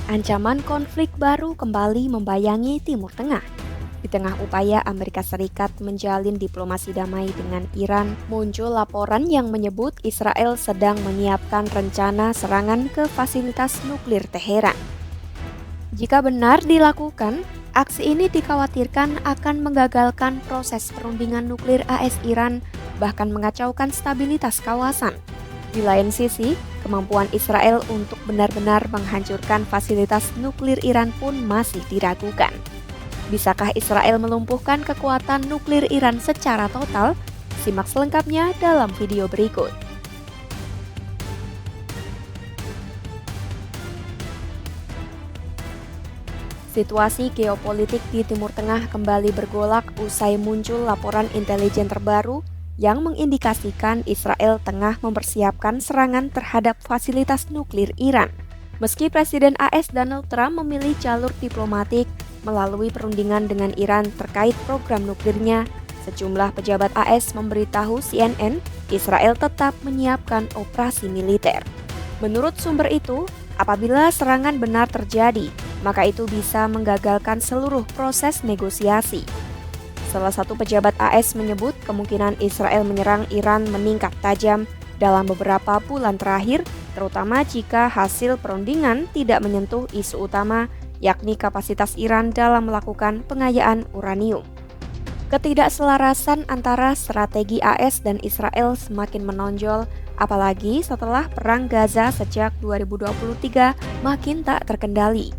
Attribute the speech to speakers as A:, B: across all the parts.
A: Ancaman konflik baru kembali membayangi Timur Tengah. Di tengah upaya Amerika Serikat menjalin diplomasi damai dengan Iran, muncul laporan yang menyebut Israel sedang menyiapkan rencana serangan ke fasilitas nuklir Teheran. Jika benar dilakukan, aksi ini dikhawatirkan akan menggagalkan proses perundingan nuklir AS Iran, bahkan mengacaukan stabilitas kawasan. Di lain sisi, kemampuan Israel untuk benar-benar menghancurkan fasilitas nuklir Iran pun masih diragukan. Bisakah Israel melumpuhkan kekuatan nuklir Iran secara total? Simak selengkapnya dalam video berikut. Situasi geopolitik di Timur Tengah kembali bergolak usai muncul laporan intelijen terbaru yang mengindikasikan Israel tengah mempersiapkan serangan terhadap fasilitas nuklir Iran. Meski Presiden AS Donald Trump memilih jalur diplomatik melalui perundingan dengan Iran terkait program nuklirnya, sejumlah pejabat AS memberitahu CNN Israel tetap menyiapkan operasi militer. Menurut sumber itu, apabila serangan benar terjadi, maka itu bisa menggagalkan seluruh proses negosiasi. Salah satu pejabat AS menyebut kemungkinan Israel menyerang Iran meningkat tajam dalam beberapa bulan terakhir, terutama jika hasil perundingan tidak menyentuh isu utama, yakni kapasitas Iran dalam melakukan pengayaan uranium. Ketidakselarasan antara strategi AS dan Israel semakin menonjol, apalagi setelah Perang Gaza sejak 2023 makin tak terkendali.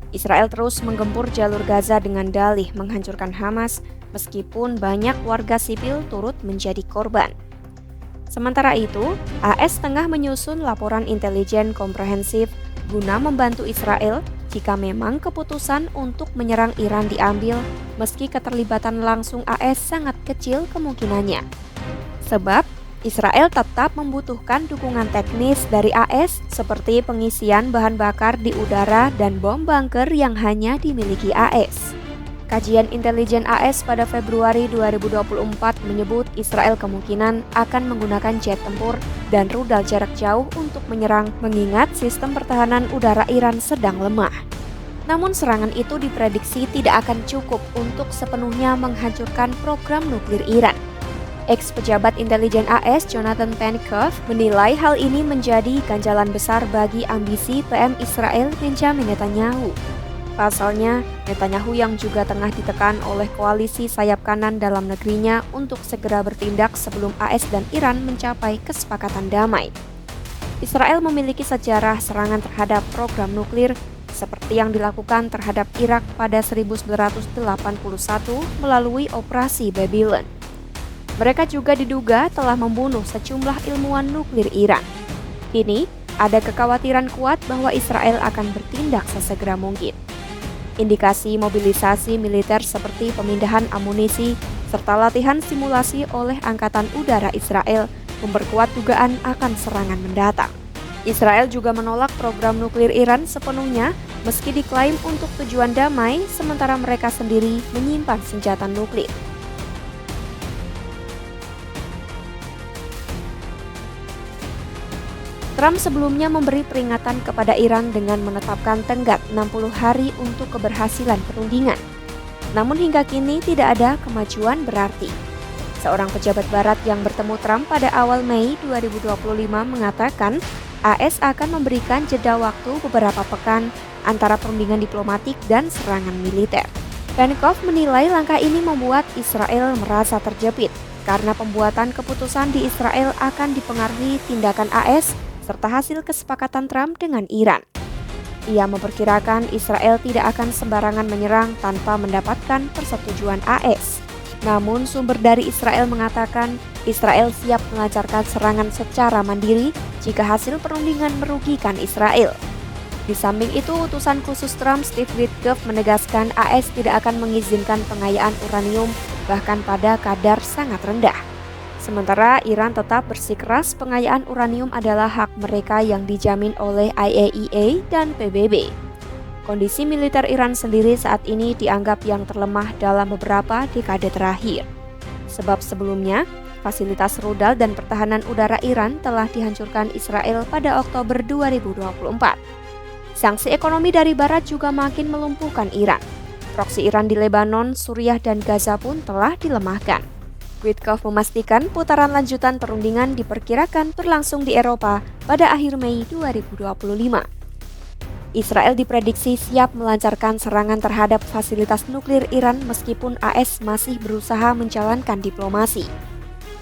A: Israel terus menggempur jalur Gaza dengan dalih menghancurkan Hamas, meskipun banyak warga sipil turut menjadi korban. Sementara itu, AS tengah menyusun laporan intelijen komprehensif guna membantu Israel jika memang keputusan untuk menyerang Iran diambil, meski keterlibatan langsung AS sangat kecil kemungkinannya. Sebab, Israel tetap membutuhkan dukungan teknis dari AS seperti pengisian bahan bakar di udara dan bom bunker yang hanya dimiliki AS. Kajian intelijen AS pada Februari 2024 menyebut Israel kemungkinan akan menggunakan jet tempur dan rudal jarak jauh untuk menyerang mengingat sistem pertahanan udara Iran sedang lemah. Namun serangan itu diprediksi tidak akan cukup untuk sepenuhnya menghancurkan program nuklir Iran. Ex-pejabat intelijen AS Jonathan Penkoff menilai hal ini menjadi ganjalan besar bagi ambisi PM Israel Benjamin Netanyahu. Pasalnya, Netanyahu yang juga tengah ditekan oleh koalisi sayap kanan dalam negerinya untuk segera bertindak sebelum AS dan Iran mencapai kesepakatan damai. Israel memiliki sejarah serangan terhadap program nuklir seperti yang dilakukan terhadap Irak pada 1981 melalui Operasi Babylon. Mereka juga diduga telah membunuh sejumlah ilmuwan nuklir Iran. Kini, ada kekhawatiran kuat bahwa Israel akan bertindak sesegera mungkin. Indikasi mobilisasi militer seperti pemindahan amunisi serta latihan simulasi oleh Angkatan Udara Israel memperkuat dugaan akan serangan mendatang. Israel juga menolak program nuklir Iran sepenuhnya meski diklaim untuk tujuan damai, sementara mereka sendiri menyimpan senjata nuklir. Trump sebelumnya memberi peringatan kepada Iran dengan menetapkan tenggat 60 hari untuk keberhasilan perundingan. Namun hingga kini tidak ada kemajuan berarti. Seorang pejabat barat yang bertemu Trump pada awal Mei 2025 mengatakan AS akan memberikan jeda waktu beberapa pekan antara perundingan diplomatik dan serangan militer. Penkoff menilai langkah ini membuat Israel merasa terjepit karena pembuatan keputusan di Israel akan dipengaruhi tindakan AS serta hasil kesepakatan Trump dengan Iran. Ia memperkirakan Israel tidak akan sembarangan menyerang tanpa mendapatkan persetujuan AS. Namun sumber dari Israel mengatakan Israel siap melancarkan serangan secara mandiri jika hasil perundingan merugikan Israel. Di samping itu, utusan khusus Trump Steve Witkoff menegaskan AS tidak akan mengizinkan pengayaan uranium bahkan pada kadar sangat rendah. Sementara Iran tetap bersikeras pengayaan uranium adalah hak mereka yang dijamin oleh IAEA dan PBB. Kondisi militer Iran sendiri saat ini dianggap yang terlemah dalam beberapa dekade terakhir. Sebab sebelumnya, fasilitas rudal dan pertahanan udara Iran telah dihancurkan Israel pada Oktober 2024. Sanksi ekonomi dari Barat juga makin melumpuhkan Iran. Proksi Iran di Lebanon, Suriah, dan Gaza pun telah dilemahkan. Witkoff memastikan putaran lanjutan perundingan diperkirakan berlangsung di Eropa pada akhir Mei 2025. Israel diprediksi siap melancarkan serangan terhadap fasilitas nuklir Iran meskipun AS masih berusaha menjalankan diplomasi.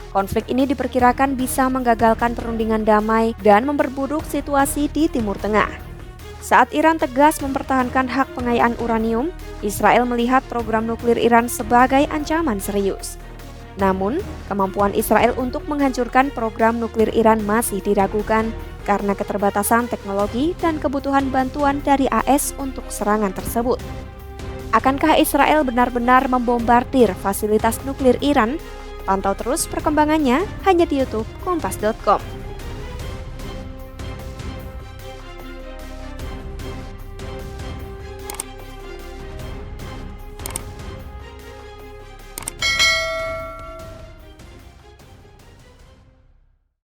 A: Konflik ini diperkirakan bisa menggagalkan perundingan damai dan memperburuk situasi di Timur Tengah. Saat Iran tegas mempertahankan hak pengayaan uranium, Israel melihat program nuklir Iran sebagai ancaman serius. Namun, kemampuan Israel untuk menghancurkan program nuklir Iran masih diragukan karena keterbatasan teknologi dan kebutuhan bantuan dari AS untuk serangan tersebut. Akankah Israel benar-benar membombardir fasilitas nuklir Iran? Pantau terus perkembangannya hanya di YouTube Kompas.com.